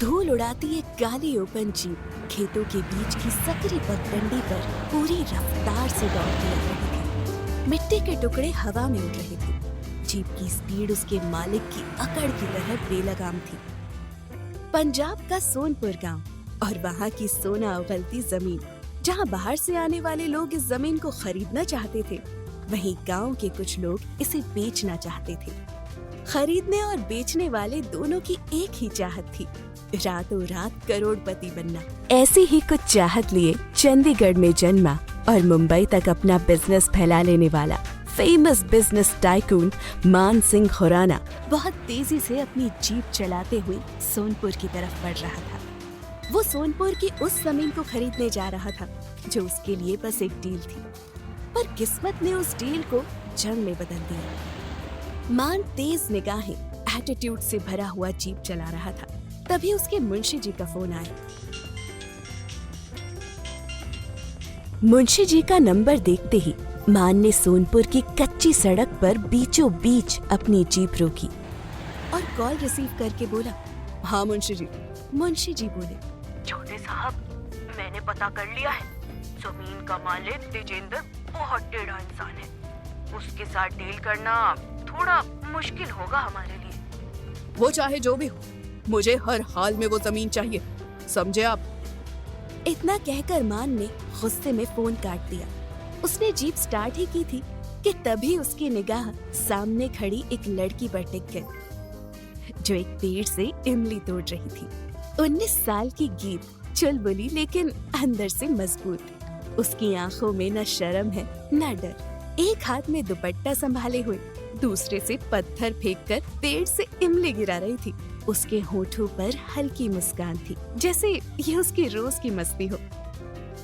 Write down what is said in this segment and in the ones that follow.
धूल उड़ाती एक काली open jeep खेतों के बीच की सकरी पगडंडी पर पूरी रफ्तार से दौड़ती आ रही थी। मिट्टी के टुकड़े हवा में उड़ रहे थे। जीप की स्पीड उसके मालिक की अकड़ की तरह बेलगाम थी। पंजाब का सोनपुर गांव और वहाँ की सोना उगलती जमीन, जहाँ बाहर से आने वाले लोग इस जमीन को खरीदना चाहते थे, वहीं गांव के कुछ लोग इसे बेचना चाहते थे। खरीदने और बेचने वाले दोनों की एक ही चाहत थी, रातों रात करोड़पति बनना। ऐसी ही कुछ चाहत लिए चंडीगढ़ में जन्मा और मुंबई तक अपना बिजनेस फैला लेने वाला फेमस बिजनेस टाइकून मान सिंह खुराना बहुत तेजी से अपनी जीप चलाते हुए सोनपुर की तरफ बढ़ रहा था। वो सोनपुर की उस जमीन को खरीदने जा रहा था जो उसके लिए बस एक डील थी, पर किस्मत ने उस डील को जंग में बदल दिया। मान तेज निगाहें, एटीट्यूड से भरा हुआ जीप चला रहा था। तभी उसके मुंशी जी का फोन आया। मुंशी जी का नंबर देखते ही मान ने सोनपुर की कच्ची सड़क पर बीचों बीच अपनी जीप रोकी और कॉल रिसीव करके बोला, हाँ मुंशी जी। मुंशी जी बोले, छोटे साहब, मैंने पता कर लिया है। जमीन का मालिक तेजेंद्र बहुत टेढ़ा इंसान है। उसके साथ डील करना थोड़ा मुश्किल होगा हमारे लिए। वो चाहे जो भी हो, मुझे हर हाल में वो जमीन चाहिए, समझे आप? इतना कहकर मान ने गुस्से में फोन काट दिया। उसने जीप स्टार्ट ही की थी कि तभी उसकी निगाह सामने खड़ी एक लड़की पर टिक गई, जो एक पेड़ से इमली तोड़ रही थी। 19 साल की गीत, चुलबुली लेकिन अंदर से मजबूत। उसकी आंखों में न शर्म है न डर। एक हाथ में दुपट्टा संभाले हुए दूसरे से पत्थर फेंककर पेड़ से इमली गिरा रही थी। उसके होठों पर हल्की मुस्कान थी, जैसे ये उसकी रोज की मस्ती हो।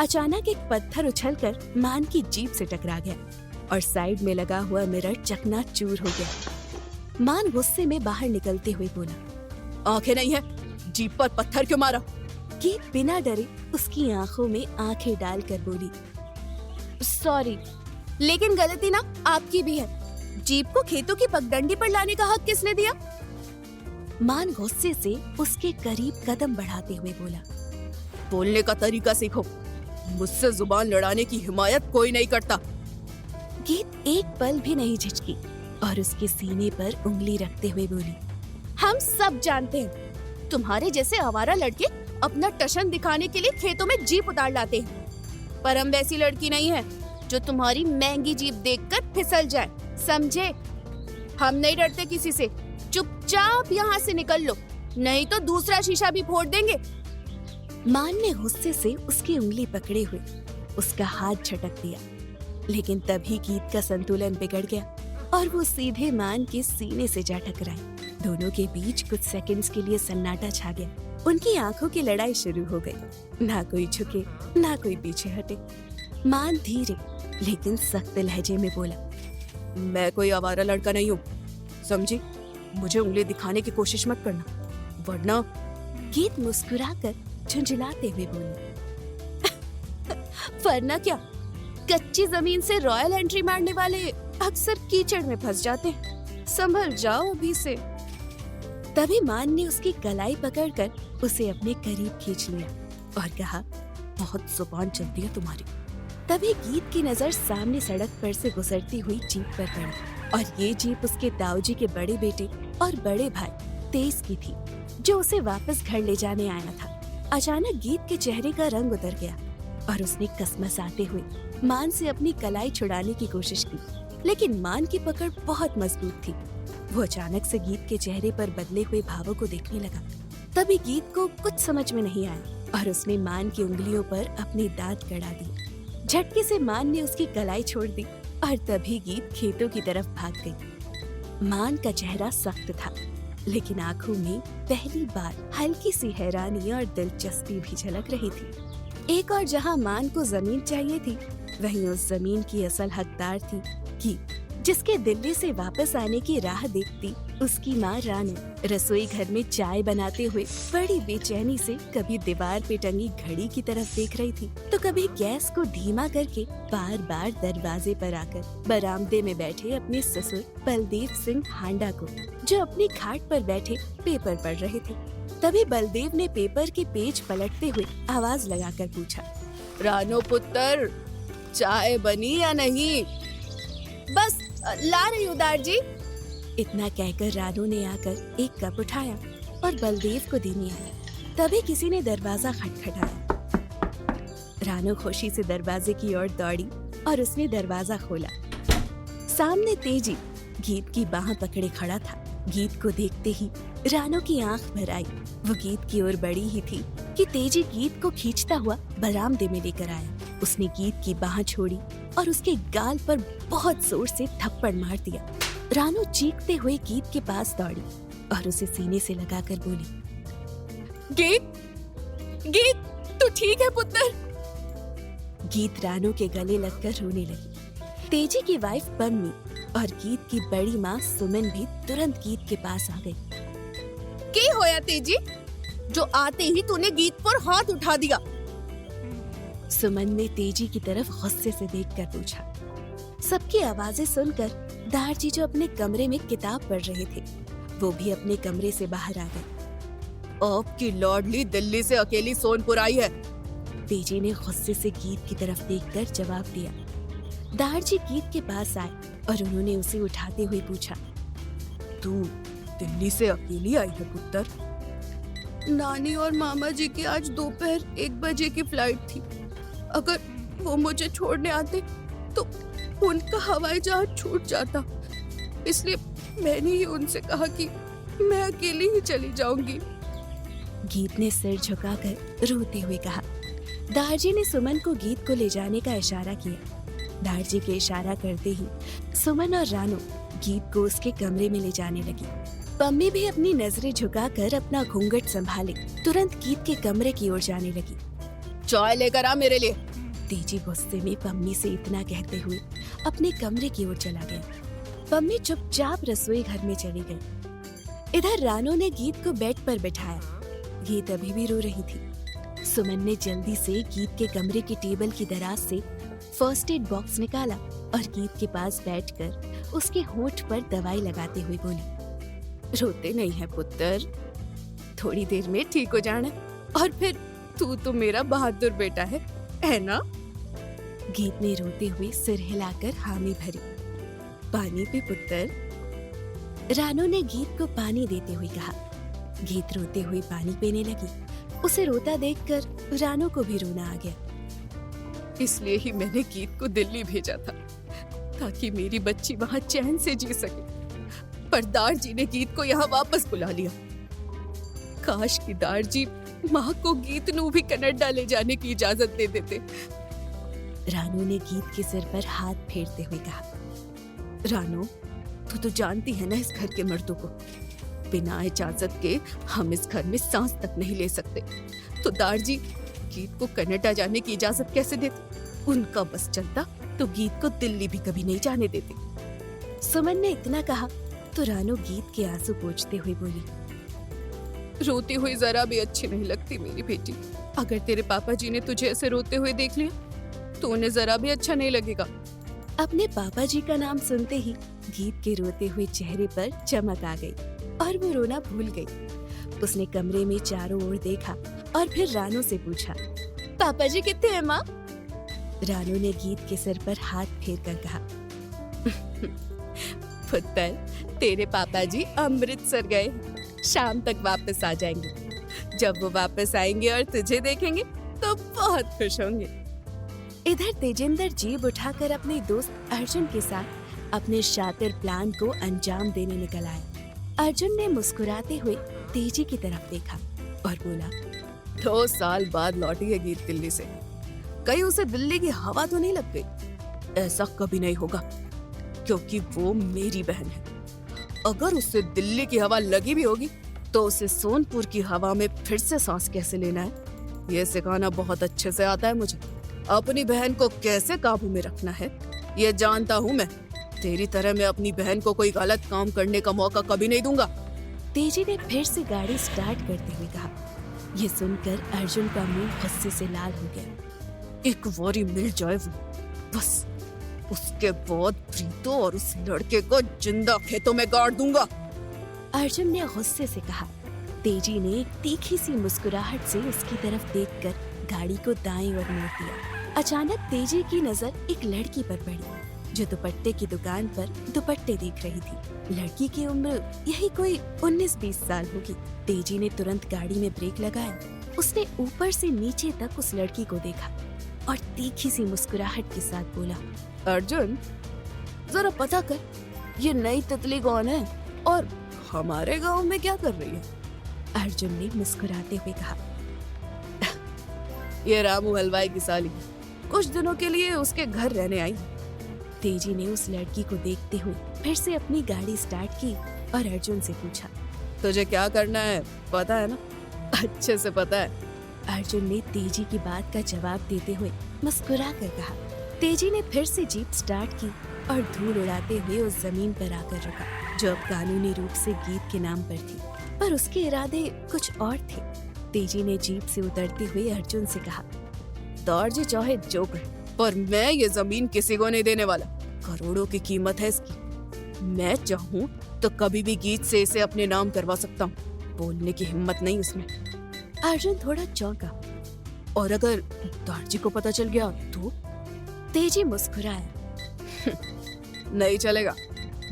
अचानक एक पत्थर उछलकर मान की जीप से टकरा गया और साइड में लगा हुआ मिरर चकनाचूर हो गया। मान गुस्से में बाहर निकलते हुए बोला, आंखें नहीं है, जीप पर पत्थर क्यों मारा? गीत बिना डरे उसकी आंखों में आंखें डालकर बोली, सॉरी, लेकिन गलती ना आपकी भी है। जीप को खेतों की पगडंडी पर लाने का हक किसने दिया? मान गुस्से से उसके करीब कदम बढ़ाते हुए बोला, बोलने का तरीका सीखो, मुझसे जुबान लड़ाने की हिमायत कोई नहीं करता। गीत एक पल भी नहीं झिझकी और उसके सीने पर उंगली रखते हुए बोली, हम सब जानते हैं, तुम्हारे जैसे आवारा लड़के अपना टशन दिखाने के लिए खेतों में जीप उतार लाते हैं, पर हम वैसी लड़की नहीं है जो तुम्हारी महंगी जीप देखकर फिसल जाए, समझे? हम नहीं डरते किसी से, चुपचाप यहाँ से निकल लो, नहीं तो दूसरा शीशा भी फोड़ देंगे। मान ने गुस्से से उसकी उंगली पकड़े हुए उसका हाथ झटक दिया, लेकिन तभी गीत का संतुलन बिगड़ गया और वो सीधे मान के सीने से जा टकराई। दोनों के बीच कुछ सेकंड्स के लिए सन्नाटा छा गया। उनकी आंखों की लड़ाई शुरू हो गई। ना कोई झुके, ना कोई पीछे हटे। मान धीरे लेकिन सख्त लहजे में बोला, मैं कोई आवारा लड़का नहीं हूँ, समझी? मुझे उंगली दिखाने की कोशिश मत करना, वरना। गीत मुस्कुराकर झुंझलाते हुए बोली, वरना क्या? कच्ची जमीन से रॉयल एंट्री मारने वाले अक्सर कीचड़ में फंस जाते हैं, संभल जाओ अभी से। तभी मान ने उसकी कलाई पकड़कर उसे अपने करीब खींच लिया और कहा, बहुत जुबान चलती है तुम्हारी। तभी गीत की नजर सामने सड़क पर से गुजरती हुई जीप पर पड़ी और ये जीप उसके ताऊजी के बड़े बेटे और बड़े भाई तेज की थी, जो उसे वापस घर ले जाने आया था। अचानक गीत के चेहरे का रंग उतर गया और उसने कसमसाते हुए मान से अपनी कलाई छुड़ाने की कोशिश की, लेकिन मान की पकड़ बहुत मजबूत थी। वो अचानक से गीत के चेहरे पर बदले हुए भावों को देखने लगा। तभी गीत को कुछ समझ में नहीं आया और उसने मान की उंगलियों पर अपने दांत गड़ा दिए। झटके से मान ने उसकी कलाई छोड़ दी और तभी गीत खेतों की तरफ भाग गई। मान का चेहरा सख्त था, लेकिन आंखों में पहली बार हल्की सी हैरानी और दिलचस्पी भी झलक रही थी। एक और जहां मान को जमीन चाहिए थी, वहीं उस जमीन की असल हकदार थी गीत, जिसके दिल्ली से वापस आने की राह देखती उसकी माँ रानू रसोई घर में चाय बनाते हुए बड़ी बेचैनी से कभी दीवार पे टंगी घड़ी की तरफ देख रही थी, तो कभी गैस को धीमा करके बार बार दरवाजे पर आकर बरामदे में बैठे अपने ससुर बलदेव सिंह हांडा को, जो अपनी खाट पर बैठे पेपर पढ़ रहे थे। तभी बलदेव ने पेपर के पेज पलटते हुए आवाज लगाकर पूछा, रानो पुत्र, चाय बनी या नहीं? बस ला रही हूँ दारजी। इतना कहकर रानू ने आकर एक कप उठाया और बलदेव को देने आया। तभी किसी ने दरवाजा खटखटाया। रानू खुशी से दरवाजे की ओर दौड़ी और उसने दरवाजा खोला। सामने तेजी गीत की बाह पकड़े खड़ा था। गीत को देखते ही रानू की आंख भर आई। वो गीत की ओर बढ़ी ही थी कि तेजी गीत को खींचता हुआ बरामदे में लेकर आया। उसने गीत की बाह छोड़ी और उसके गाल पर बहुत जोर से थप्पड़ मार दिया। रानू चीखते हुए गीत के पास दौड़ी और उसे सीने से लगाकर बोली, गीत, गीत, तू ठीक है पुत्र? गीत रानू के गले लगकर रोने लगी। तेजी की वाइफ पम्मी और गीत की बड़ी माँ सुमन भी तुरंत गीत के पास आ गई। की होया तेजी, जो आते ही तूने गीत पर हाथ उठा दिया? सुमन ने तेजी की तरफ गुस्से से देखकर पूछा। सबकी आवाजें सुनकर दारजी जो अपने कमरे में किताब पढ़ रहे थे, वो भी अपने कमरे से बाहर आ गए। आपकी लाडली दिल्ली से अकेली सोनपुर आई है। तेजी ने गुस्से से गीत की तरफ देखकर जवाब दिया। दारजी गीत के पास आए और उन्होंने उसे उठाते हुए पूछा, तू दिल्ली से अकेली आई है पुत्र? नानी और मामा जी की आज दोपहर 1 बजे की फ्लाइट थी। अगर वो मुझे छोड़ने आते तो उनका हवाई जहाज छूट जाता, इसलिए मैंने ही उनसे कहा कि मैं अकेली ही चली जाऊंगी। गीत ने सिर झुकाकर रोते हुए कहा। दारजी ने सुमन को गीत को ले जाने का इशारा किया। दारजी के इशारा करते ही सुमन और रानू गीत को उसके कमरे में ले जाने लगी। पम्मी भी अपनी नजरें झुकाकर अपना घूंघट संभाले तुरंत गीत के कमरे की ओर जाने लगी। चाय लेकर आ मेरे लिए। तेजी गुस्से में पम्मी से इतना कहते हुए अपने कमरे की ओर चला गया। पम्मी चुपचाप रसोई घर में चली गई। इधर रानू ने गीत को बेड पर बिठाया। गीत अभी भी रो रही थी। सुमन ने जल्दी से गीत के कमरे की टेबल की दराज से फर्स्ट एड बॉक्स निकाला और गीत के पास बैठकर उसके होंठ पर दवाई लगाते हुए बोली, रोते नहीं है पुत्र, थोड़ी देर में ठीक हो जाना, और फिर तू तो मेरा बहादुर बेटा है ना? गीत ने रोते हुए सिर हिलाकर हामी भरी। पानी पी पुत्र। रानू ने गीत को पानी देते हुए कहा। गीत रोते हुए पानी पीने लगी। उसे रोता देखकर रानू को भी रोना आ गया। इसलिए ही मैंने गीत को दिल्ली भेजा था, ताकि मेरी बच्ची वहाँ चैन से जी सके। पर दारजी ने गीत को यहाँ वापस बुला लिया। काश कि दारजी माँ को गीत नू भी कनाडा ले जाने की इजाजत दे देते। रानू ने गीत के सिर पर हाथ फेरते हुए कहा, रानू, तू तो जानती है ना इस घर के मर्दों को, बिना इजाजत के हम इस घर में सांस तक नहीं ले सकते। तो दारजी गीत को कनाडा जाने की इजाजत कैसे देते? उनका बस चलता तो गीत को दिल्ली भी कभी नहीं जाने देते। सुमन ने इतना कहा तो रानू गीत के आंसू पोंछते हुए बोली, रोती हुई जरा भी अच्छी नहीं लगती मेरी बेटी। अगर तेरे पापा जी ने तुझे ऐसे रोते हुए देख लिया तो उन्हें जरा भी अच्छा नहीं लगेगा। अपने पापा जी का नाम सुनते ही गीत के रोते हुए चेहरे पर चमक आ गई और वो रोना भूल गई। उसने कमरे में चारों ओर देखा और फिर रानू से पूछा, पापा जी कितने हैं माँ? रानू ने गीत के सिर पर हाथ फेर कर कहा, पुत्र, तेरे पापा जी अमृतसर गए, शाम तक वापस आ जाएंगे। जब वो वापस आएंगे और तुझे देखेंगे तो बहुत खुश होंगे। इधर तेजिंदर जीभ उठाकर अपने दोस्त अर्जुन के साथ अपने शातिर प्लान को अंजाम देने निकल आया। अर्जुन ने मुस्कुराते हुए तेजी की तरफ देखा और बोला, 2 साल बाद लौटी है गीत दिल्ली से। कहीं उसे दिल्ली की हवा तो नहीं लग गई? ऐसा कभी नहीं होगा, क्योंकि वो मेरी बहन है। अगर उसे दिल्ली की हवा लगी भी होगी तो उसे सोनपुर की हवा में फिर से सांस कैसे लेना है, ये सिखाना बहुत अच्छे से आता है मुझे। अपनी बहन को कैसे काबू में रखना है ये जानता हूँ मैं। तेरी तरह मैं अपनी बहन को कोई गलत काम करने का मौका कभी नहीं दूंगा। तेजी ने फिर से गाड़ी स्टार्ट करते हुए कहा। ये सुनकर अर्जुन का मुंह गुस्से से लाल हो गया। एक बारी मिल जाए वो, बस उसके बाद प्रीतो और उस लड़के को जिंदा खेतों में गाड़ दूंगा। अर्जुन ने गुस्से से कहा। तेजी ने एक तीखी सी मुस्कुराहट से उसकी तरफ देखकर गाड़ी को दाएं ओर मोड़ दिया। अचानक तेजी की नजर एक लड़की पर पड़ी जो दुपट्टे की दुकान पर दुपट्टे देख रही थी। लड़की की उम्र यही कोई 19-20 साल होगी। तेजी ने तुरंत गाड़ी में ब्रेक लगाया। उसने ऊपर से नीचे तक उस लड़की को देखा और तीखी सी मुस्कुराहट के साथ बोला, अर्जुन, जरा पता कर ये नई तितली कौन है और हमारे गांव में क्या कर रही है? अर्जुन ने मुस्कुराते हुए कहा, ये रामू हलवाई की साली कुछ दिनों के लिए उसके घर रहने आई। तेजी ने उस लड़की को देखते हुए फिर से अपनी गाड़ी स्टार्ट की और अर्जुन से पूछा, तुझे क्या करना है पता है ना? अच्छे से पता है। अर्जुन ने तेजी की बात का जवाब देते हुए मुस्कुरा कर कहा। तेजी ने फिर से जीप स्टार्ट की और धूल उड़ाते हुए उस जमीन पर आकर रुका जो अब कानूनी रूप से गीत के नाम पर थी, पर उसके इरादे कुछ और थे। तेजी ने जीप से उतरते हुए अर्जुन से कहा, दौड़ जी चाहे जो कर, पर मैं ये जमीन किसी को नहीं देने वाला। करोड़ों की कीमत है इसकी। मैं चाहूँ तो कभी भी गीत से इसे अपने नाम करवा सकता हूँ। बोलने की हिम्मत नहीं उसमें। अर्जुन थोड़ा चौंका। और अगर दर्जी को पता चल गया तो? तेजी मुस्कुराया, नहीं चलेगा।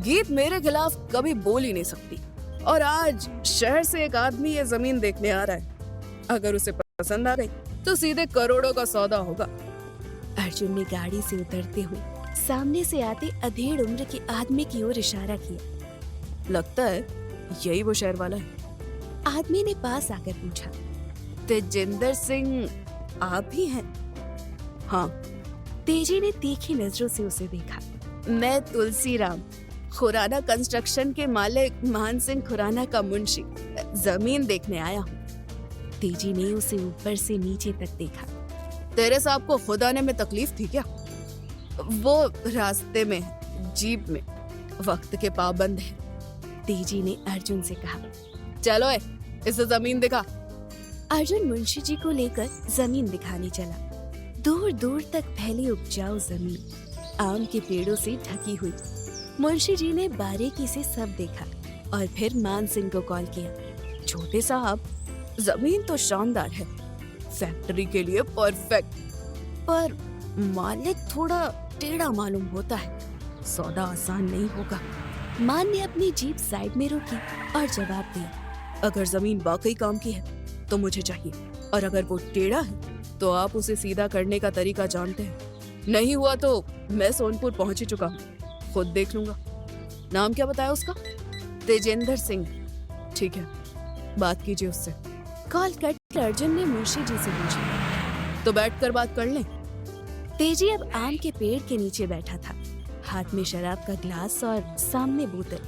गीत मेरे खिलाफ कभी बोल ही नहीं सकती। और आज शहर से एक आदमी ये जमीन देखने आ रहा है। अगर उसे पसंद आ गई तो सीधे करोड़ों का सौदा होगा। अर्जुन ने गाड़ी से उतरते हुए सामने से आते अधेड़ उम्र के आदमी की ओर इशारा किया। लगता है यही वो शहर वाला है। आदमी ने पास आकर पूछा, तेजिंदर सिंह आप ही हैं? हाँ। तेजी ने तीखी नजरों से उसे देखा। मैं तुलसीराम, खुराना कंस्ट्रक्शन के मालिक महान सिंह खुराना का मुंशी, जमीन देखने आया हूँ। तेजी ने उसे ऊपर से नीचे तक देखा। तेरे साहब को खुद आने में तकलीफ थी क्या? वो रास्ते में है, जीप में, वक्त के पाबंद है। तेजी ने अर्जुन से कहा, चलो इसे जमीन दिखा। अर्जुन मुंशी जी को लेकर जमीन दिखाने चला। दूर दूर तक फैली उपजाऊ जमीन आम के पेड़ों से ढकी हुई। मुंशी जी ने बारीकी से सब देखा और फिर मान सिंह को कॉल किया। छोटे साहब, जमीन तो शानदार है, फैक्ट्री के लिए परफेक्ट, पर मालिक थोड़ा टेढ़ा मालूम होता है। सौदा आसान नहीं होगा। मान ने अपनी जीप साइड में रोकी और जवाब दिया, अगर जमीन वाकई काम की है तो मुझे चाहिए, और अगर वो टेढ़ा है तो आप उसे सीधा करने का तरीका जानते हैं। नहीं हुआ तो मैं सोनपुर पहुंच चुका हूँ, खुद देख लूंगा। नाम क्या बताया उसका? तेजिंदर सिंह। ठीक है, बात कीजिए उससे। कॉल कट कर अर्जुन ने मुंशी जी से पूछा, तो बैठकर बात कर लें। तेजी अब आम के पेड़ के नीचे बैठा था, हाथ में शराब का ग्लास और सामने बोतल।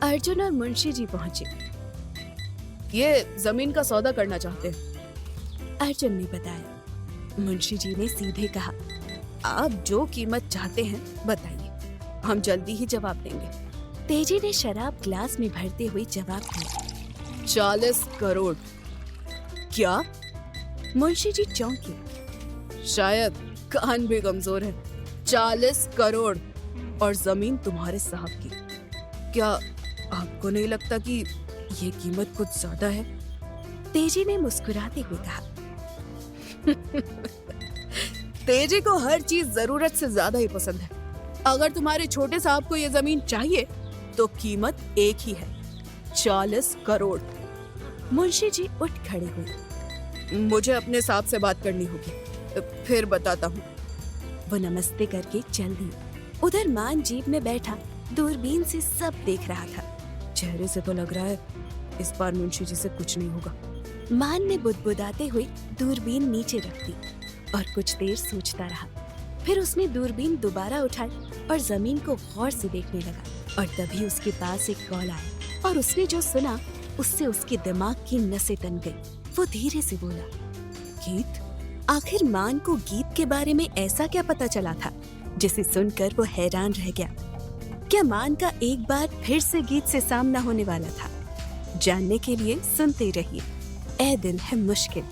अर्जुन और मुंशी जी पहुंचे। ये जमीन का सौदा करना चाहते हैं, अर्जुन ने बताया। मुंशी जी ने सीधे कहा, आप जो कीमत चाहते हैं बताइए, हम जल्दी ही जवाब देंगे। तेजी ने शराब ग्लास में भरते हुए जवाब दिया, 40 करोड़। क्या? मुंशी जी चौंके। शायद कान भी कमजोर है। 40 करोड़ और जमीन तुम्हारे साहब की। क्या आपको नहीं लगता कि ये कीमत कुछ ज्यादा है? तेजी ने मुस्कुराते हुए कहा। तेजी को हर चीज जरूरत से ज्यादा ही पसंद है। अगर तुम्हारे छोटे साहब को ये जमीन चाहिए तो कीमत एक ही है, 40 करोड़। मुंशी जी उठ खड़े हुए। मुझे अपने साहब से बात करनी होगी, फिर बताता हूँ। वो नमस्ते करके चल दी। उधर मान जीप में बैठा दूरबीन से सब देख रहा था। चेहरे से तो लग रहा है इस बार मुंशी जी से कुछ नहीं होगा। मान ने बुदबुदाते हुए दूरबीन नीचे रख दी और कुछ देर सोचता रहा। फिर उसने दूरबीन दोबारा उठाई और जमीन को गौर से देखने लगा। और तभी उसके पास एक कॉल आया और उसने जो सुना उससे उसके दिमाग की नसें तन गई। वो धीरे से बोला, गीत? आखिर मान को गीत के बारे में ऐसा क्या पता चला था जिसे सुनकर वो हैरान रह गया? क्या मान का एक बार फिर से गीत से सामना होने वाला था? जानने के लिए सुनते रहिए ए दिल है मुश्किल।